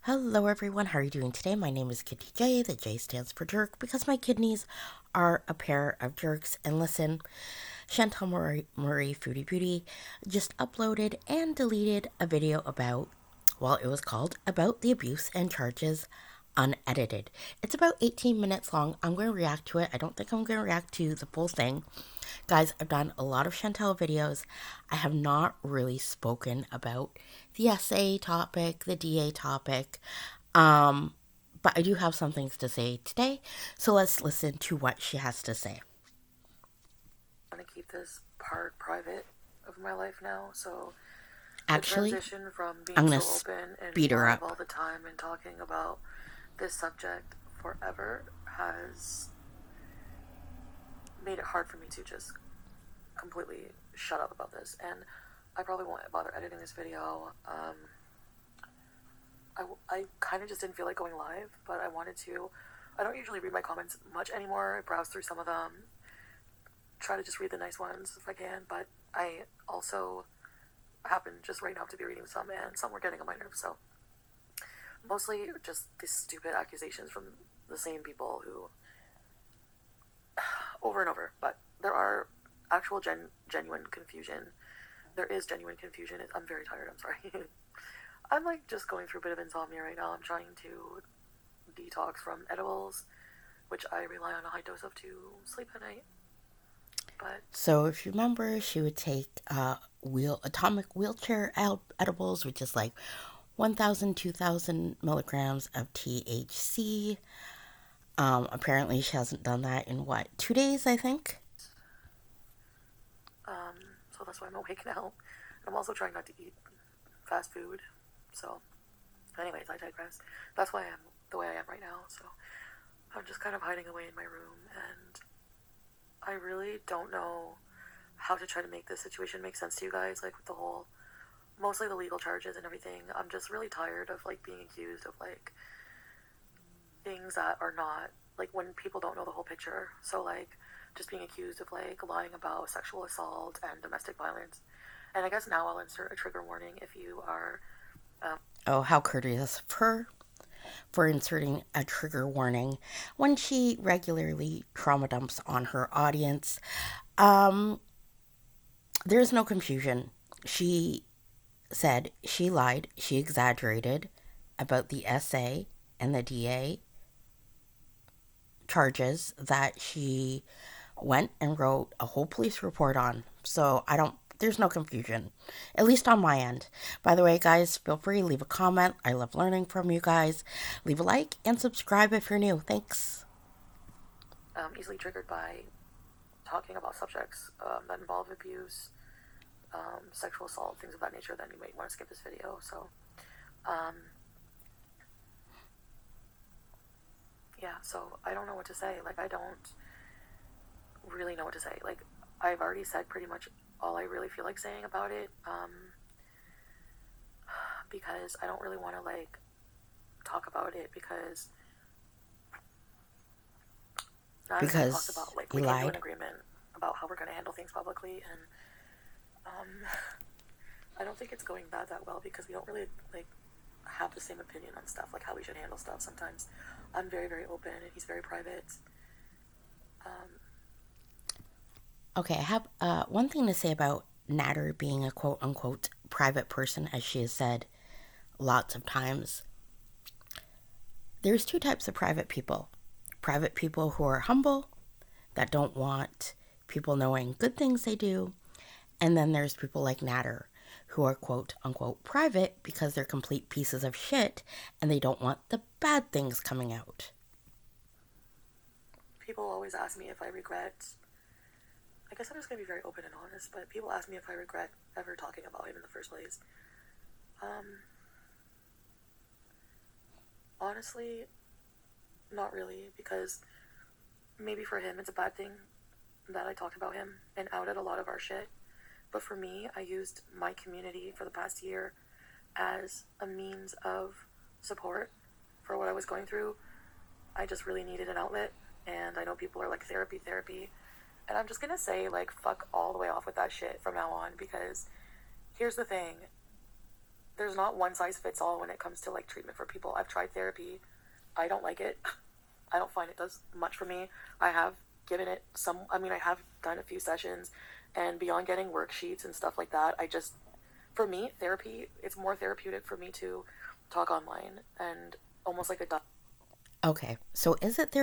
Hello everyone, how are you doing today? My name is Kidneyjay. The J stands for jerk because my kidneys are a pair of jerks. And listen, Chantal Marie Foodie Beauty just uploaded and deleted a video about, well, it was called About the Abuse and Charges Unedited. It's about 18 minutes long. I'm going to react to it. I don't think I'm going to react to the full thing. Guys, I've done a lot of Chantal videos. I have not really spoken about the SA topic, the DA topic, um, but I do have some things to say today. So let's listen to what she has to say. I'm going to keep this part private of my life now, so the Actually, transition from I'm being gonna so open and speed her live up. all the time and talking about this subject forever has made it hard for me to just completely shut up about this. And I probably won't bother editing this video. I kind of just didn't feel like going live, but I wanted to. I don't usually read my comments much anymore. I browse through some of them, try to just read the nice ones if I can, but I also happen just right now to be reading some, and some were getting on my nerves. So mostly just these stupid accusations from the same people who over and over. But there are actual genuine confusion. There is genuine confusion. I'm very tired. I'm sorry. I'm like just going through a bit of insomnia right now. I'm trying to detox from edibles, which I rely on a high dose of to sleep at night. But So if you remember, she would take atomic wheelchair edibles, which is like 1,000, 2,000 milligrams of THC. Apparently she hasn't done that in what, 2 days, I think? so that's why I'm awake now. I'm also trying not to eat fast food. So, anyways, I digress. That's why I'm the way I am right now. So, I'm just kind of hiding away in my room, and I really don't know how to try to make this situation make sense to you guys. Like with the whole, mostly the legal charges and everything. I'm just really tired of like being accused of like things that are not like when people don't know the whole picture. So like just being accused of like lying about sexual assault and domestic violence. And I guess now I'll insert a trigger warning if you are. Oh, how courteous of her for inserting a trigger warning when she regularly trauma dumps on her audience. Um, there's no confusion. She said she lied, she exaggerated about the SA and the DA charges that she went and wrote a whole police report on. So there's no confusion, at least on my end. By the way, guys, feel free to leave a comment. I love learning from you guys. Leave a like and subscribe if you're new. Thanks. Easily triggered by talking about subjects that involve abuse, sexual assault, things of that nature, then you might want to skip this video. So, um, yeah, so I don't know what to say. Like, I don't really know what to say. Like, I've already said pretty much all I really feel like saying about it, because I don't really want to, like, talk about it because now I'm going to talk Because about, like, he we came to an lied. agreement about how we're going to handle things publicly, and, I don't think it's going that well because we don't really, like, have the same opinion on stuff, like how we should handle stuff. Sometimes I'm very, very open and he's very private. Okay, I have one thing to say about Nader being a quote unquote private person, as she has said lots of times. There's two types of private people: private people who are humble, that don't want people knowing good things they do, and then there's people like Nader who are quote unquote private because they're complete pieces of shit and they don't want the bad things coming out. People always ask me if I regret. I guess I'm just gonna be very open and honest, but people ask me if I regret ever talking about him in the first place. Honestly, not really, because maybe for him it's a bad thing that I talked about him and outed a lot of our shit. But for me, I used my community for the past year as a means of support for what I was going through. I just really needed an outlet, and I know people are like therapy. And I'm just gonna say, like, fuck all the way off with that shit from now on, because here's the thing. there's not one size fits all when it comes to like treatment for people. I've tried therapy. I don't like it. I don't find it does much for me. I have given it some, I mean, I have done a few sessions, and beyond getting worksheets and stuff like that, for me, therapy, it's more therapeutic for me to talk online and almost like a Okay, so is it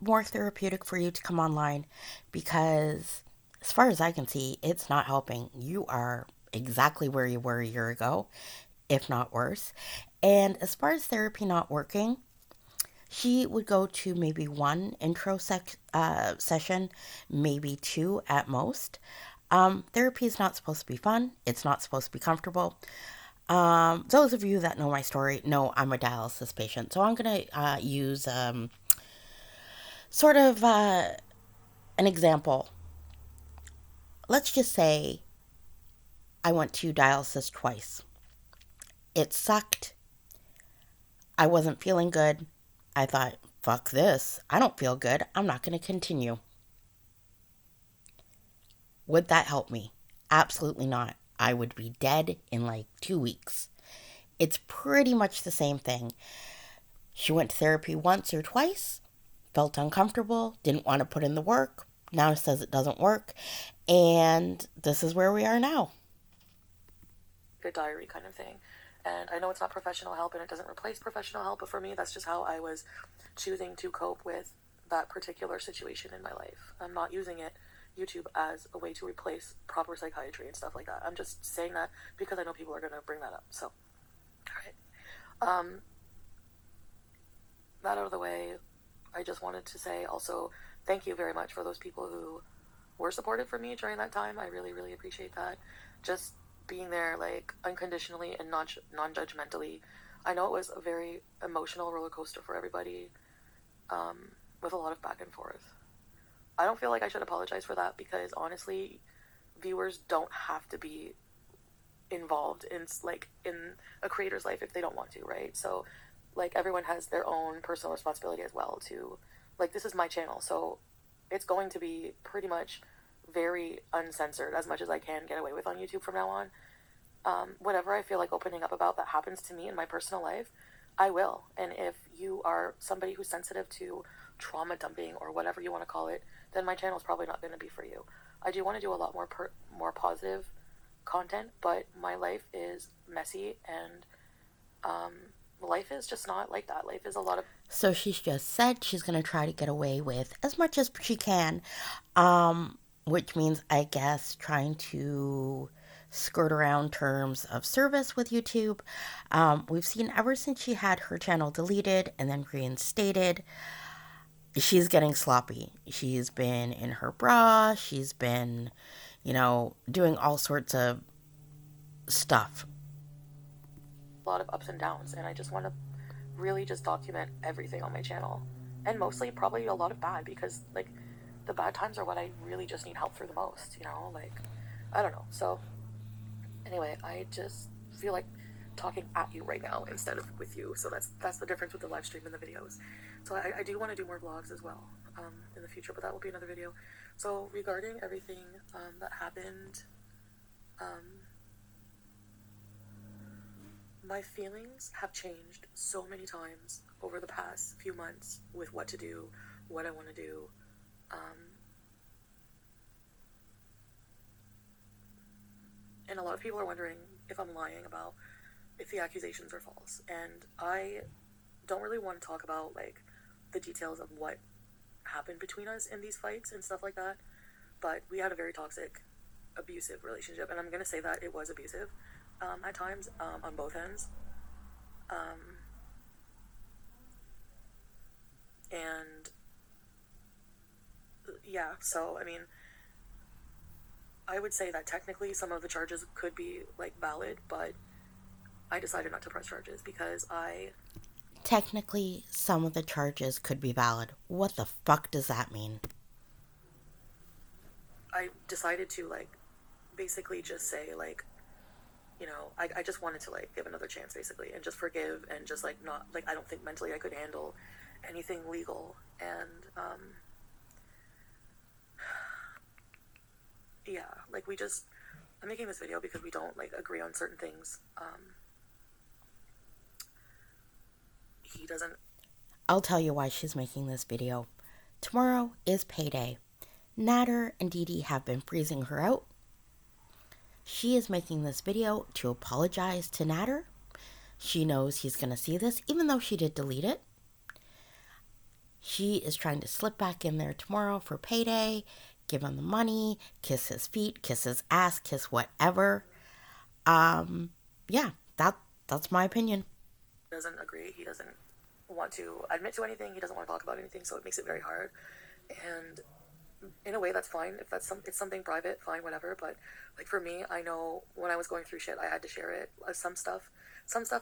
more therapeutic for you to come online? Because as far as I can see, it's not helping. You are exactly where you were a year ago, if not worse. And as far as therapy not working, she would go to maybe one session, maybe two at most. Therapy is not supposed to be fun. It's not supposed to be comfortable. Those of you that know my story know I'm a dialysis patient. So I'm going to use sort of an example. Let's just say I went to dialysis twice. It sucked. I wasn't feeling good. I thought, fuck this. I don't feel good. I'm not going to continue. Would that help me? Absolutely not. I would be dead in like 2 weeks. It's pretty much the same thing. She went to therapy once or twice, felt uncomfortable, didn't want to put in the work, now says it doesn't work, and this is where we are now. good diary kind of thing. And I know it's not professional help and it doesn't replace professional help, but for me, that's just how I was choosing to cope with that particular situation in my life. I'm not using YouTube as a way to replace proper psychiatry and stuff like that. I'm just saying that because I know people are going to bring that up. So, all right. That out of the way, I just wanted to say also thank you very much for those people who were supportive for me during that time. I really, really appreciate that. Just being there like unconditionally and non-judgmentally. I know it was a very emotional roller coaster for everybody, with a lot of back and forth. I don't feel like I should apologize for that because honestly, viewers don't have to be involved in a creator's life if they don't want to, right? So like everyone has their own personal responsibility as well to, like, this is my channel, so it's going to be pretty much very uncensored as much as I can get away with on YouTube from now on. Whatever I feel like opening up about that happens to me in my personal life, I will. And if you are somebody who's sensitive to trauma dumping or whatever you want to call it, then my channel is probably not going to be for you. I do want to do a lot more positive content, but my life is messy, and life is just not like that. Life is a lot of. So she's just said she's going to try to get away with as much as she can, which means, I guess, trying to skirt around terms of service with YouTube. We've seen ever since she had her channel deleted and then reinstated, she's getting sloppy. She's been in her bra. She's been, doing all sorts of stuff. A lot of ups and downs, and I just want to really just document everything on my channel, and mostly probably a lot of bad, because like the bad times are what I really just need help for the most, like I don't know. So anyway, I just feel like talking at you right now instead of with you, so that's the difference with the live stream and the videos. So I do want to do more vlogs as well in the future, but that will be another video. So regarding everything that happened, my feelings have changed so many times over the past few months with what to do, what I want to do. And a lot of people are wondering if I'm lying about if the accusations are false. And I don't really want to talk about like the details of what happened between us in these fights and stuff like that. But we had a very toxic, abusive relationship. And I'm going to say that it was abusive. At times, on both ends. And yeah, so I mean, I would say that technically some of the charges could be like valid, but I decided not to press charges because Technically, some of the charges could be valid. What the fuck does that mean? I decided to like basically just say like, I just wanted to like give another chance basically and just forgive and just like not like I don't think mentally I could handle anything legal. And yeah, like I'm making this video because we don't like agree on certain things, he doesn't. I'll tell you why she's making this video. Tomorrow is payday. Nader and Deedee have been freezing her out. She is making this video to apologize to Nader. She knows he's going to see this, even though she did delete it. She is trying to slip back in there tomorrow for payday, give him the money, kiss his feet, kiss his ass, kiss whatever. Yeah, that's my opinion. Doesn't agree. He doesn't want to admit to anything. He doesn't want to talk about anything, so it makes it very hard. And in a way, that's fine. If it's something private, fine, whatever. But like for me, I know when I was going through shit, I had to share it. Some stuff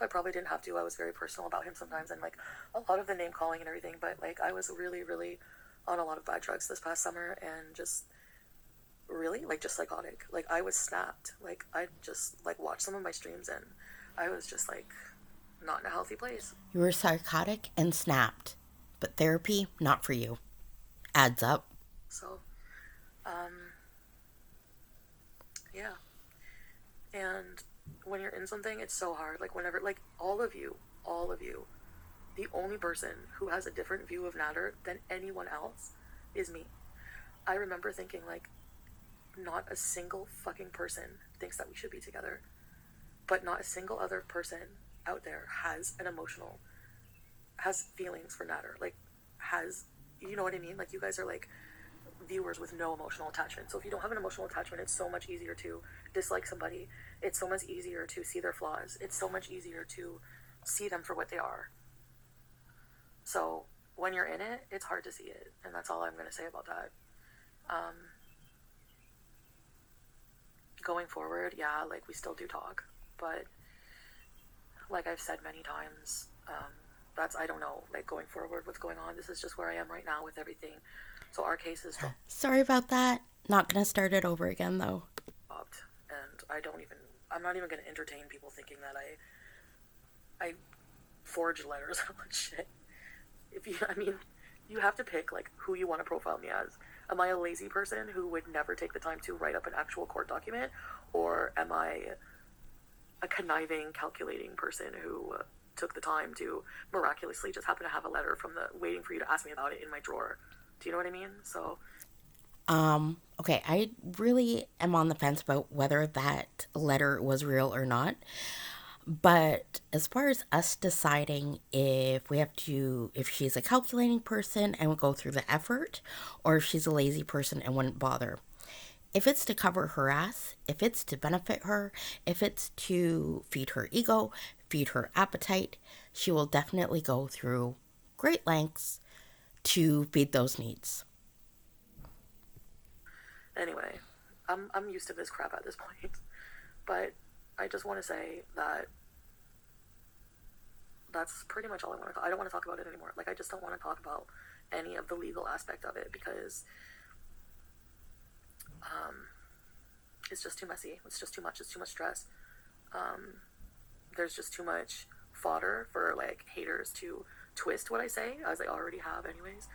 I probably didn't have to. I was very personal about him sometimes, and like a lot of the name calling and everything. But like I was really, really on a lot of bad drugs this past summer, and just really like just psychotic. Like I was snapped. Like I just like watched some of my streams, and I was just like not in a healthy place. You were psychotic and snapped, but therapy, not for you. Adds up. So, yeah. And when you're in something, it's so hard. Like whenever, like all of you, the only person who has a different view of Nader than anyone else is me. I remember thinking like, not a single fucking person thinks that we should be together, but not a single other person out there has feelings for Nader. Like, you know what I mean? Like you guys are like viewers with no emotional attachment. So if you don't have an emotional attachment, it's so much easier to dislike somebody. It's so much easier to see their flaws. It's so much easier to see them for what they are. So when you're in it, it's hard to see it. And that's all I'm going to say about that. Going forward, yeah, like we still do talk. But like I've said many times, I don't know, like going forward, what's going on. This is just where I am right now with everything. So our case is Sorry about that. Not gonna start it over again though. dropped, and I'm not even gonna entertain people thinking that I forged letters or shit. You have to pick like who you want to profile me as. Am I a lazy person who would never take the time to write up an actual court document, or am I a conniving, calculating person who took the time to miraculously just happen to have a letter waiting for you to ask me about it in my drawer? Do you know what I mean? So, okay, I really am on the fence about whether that letter was real or not. But as far as us deciding if she's a calculating person and would go through the effort, or if she's a lazy person and wouldn't bother. If it's to cover her ass, if it's to benefit her, if it's to feed her ego, feed her appetite, she will definitely go through great lengths to feed those needs. anyway, I'm used to this crap at this point. But I just want to say that that's pretty much all I want to. I don't want to talk about it anymore. Like I just don't want to talk about any of the legal aspect of it because it's just too messy. It's just too much. It's too much stress. There's just too much fodder for like haters to twist what I say, as I already have anyways.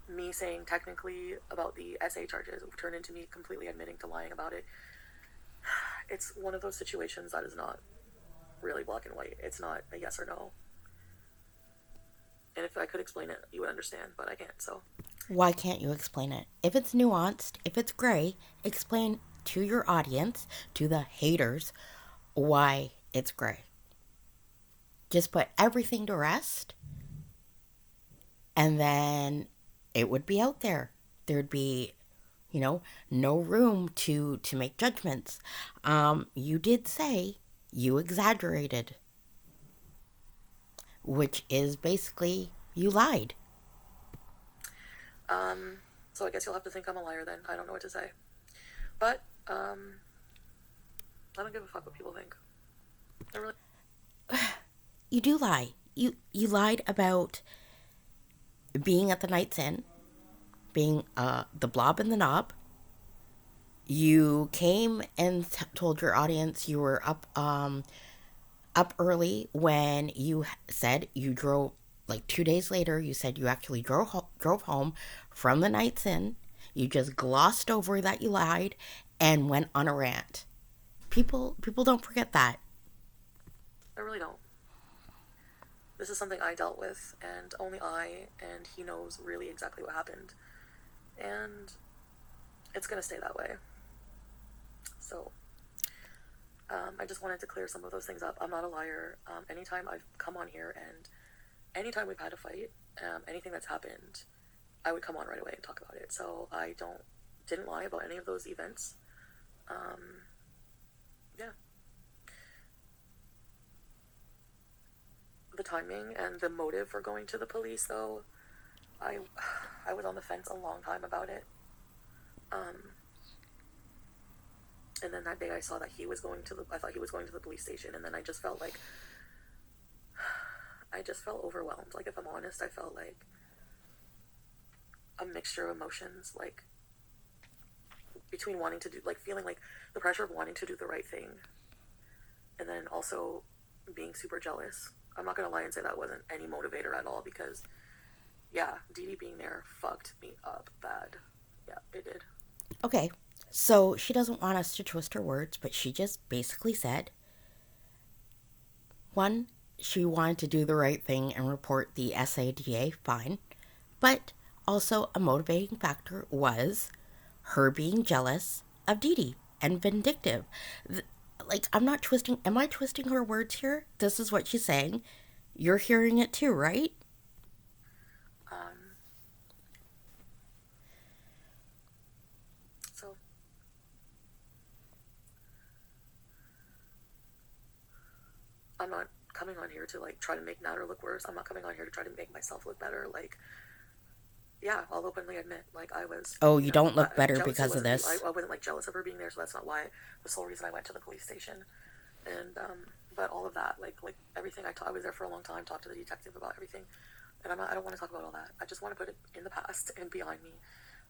Me saying technically about the SA charges turned into me completely admitting to lying about it. It's one of those situations that is not really black and white. It's not a yes or no. And if I could explain it, you would understand, but I can't, so. Why can't you explain it? If it's nuanced, if it's gray, explain to your audience, to the haters, why it's gray. Just put everything to rest, and then it would be out there. There'd be, no room to make judgments. You did say you exaggerated, which is basically you lied. So I guess you'll have to think I'm a liar then. I don't know what to say. But, I don't give a fuck what people think. I really... You do lie. You lied about being at the Night's Inn, being the blob and the knob. You came and told your audience you were up early when you said you drove. Like 2 days later, you said you actually drove home from the Night's Inn. You just glossed over that you lied and went on a rant. People don't forget that. I really don't. This is something I dealt with, and only I and he knows really exactly what happened. And it's gonna stay that way. So, I just wanted to clear some of those things up. I'm not a liar. Anytime I've come on here and anytime we've had a fight, anything that's happened, I would come on right away and talk about it. So I didn't lie about any of those events. Yeah. The timing and the motive for going to the police, though, I was on the fence a long time about it. And then that day I saw that I thought he was going to the police station, and then I just felt overwhelmed. Like, if I'm honest, I felt like a mixture of emotions, like, between wanting to do, like, feeling like the pressure of wanting to do the right thing, and then also being super jealous. I'm not gonna lie and say that wasn't any motivator at all, because, yeah, Deedee being there fucked me up bad. Yeah, it did. Okay, so she doesn't want us to twist her words, but she just basically said, one, she wanted to do the right thing and report the SADA, fine, but also a motivating factor was her being jealous of Deedee and vindictive. Like, I'm not twisting, am I twisting her words here? This is what she's saying. You're hearing it too, right? So, I'm not coming on here to, like, try to make Nader look worse. I'm not coming on here to try to make myself look better. Like, yeah, I'll openly admit, like, I was... Oh, you don't look better because of this? I wasn't, like, jealous of her being there, so that's not why, the sole reason I went to the police station. And, but all of that, like everything, I was there for a long time, talked to the detective about everything, and I don't want to talk about all that. I just want to put it in the past and behind me.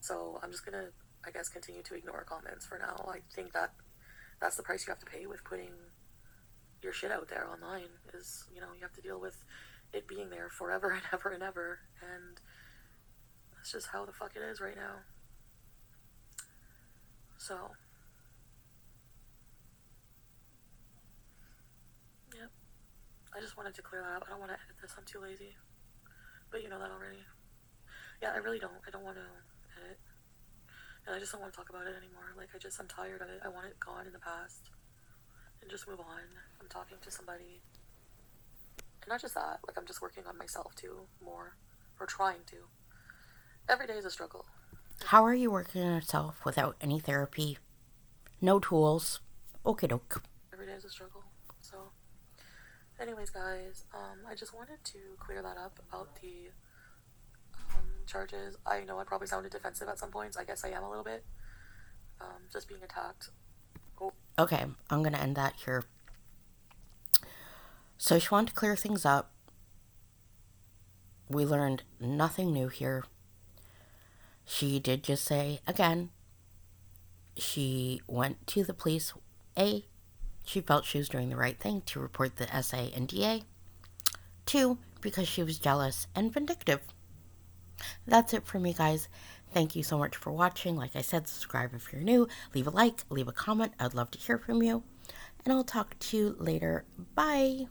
So I'm just gonna, I guess, continue to ignore comments for now. I think that's the price you have to pay with putting your shit out there online, is, you have to deal with it being there forever and ever and ever, and that's just how the fuck it is right now. So, yep. I just wanted to clear that up. I don't want to edit this. I'm too lazy. But you know that already. Yeah, I really don't. I don't want to edit. And I just don't want to talk about it anymore. Like, I'm tired of it. I want it gone in the past. And just move on. I'm talking to somebody. And not just that. Like, I'm just working on myself, too, more. Or trying to. Every day is a struggle. How are you working on yourself without any therapy? No tools? Okie doke. Every day is a struggle. So, anyways, guys, I just wanted to clear that up about the charges. I know I probably sounded defensive at some points. I guess I am a little bit. Just being attacked. Oh. Okay, I'm going to end that here. So she wanted to clear things up. We learned nothing new here. She did just say, again, she went to the police. A, she felt she was doing the right thing to report the SA and DA. 2, because she was jealous and vindictive. That's it for me, guys. Thank you so much for watching. Like I said, subscribe if you're new. Leave a like, leave a comment. I'd love to hear from you. And I'll talk to you later. Bye.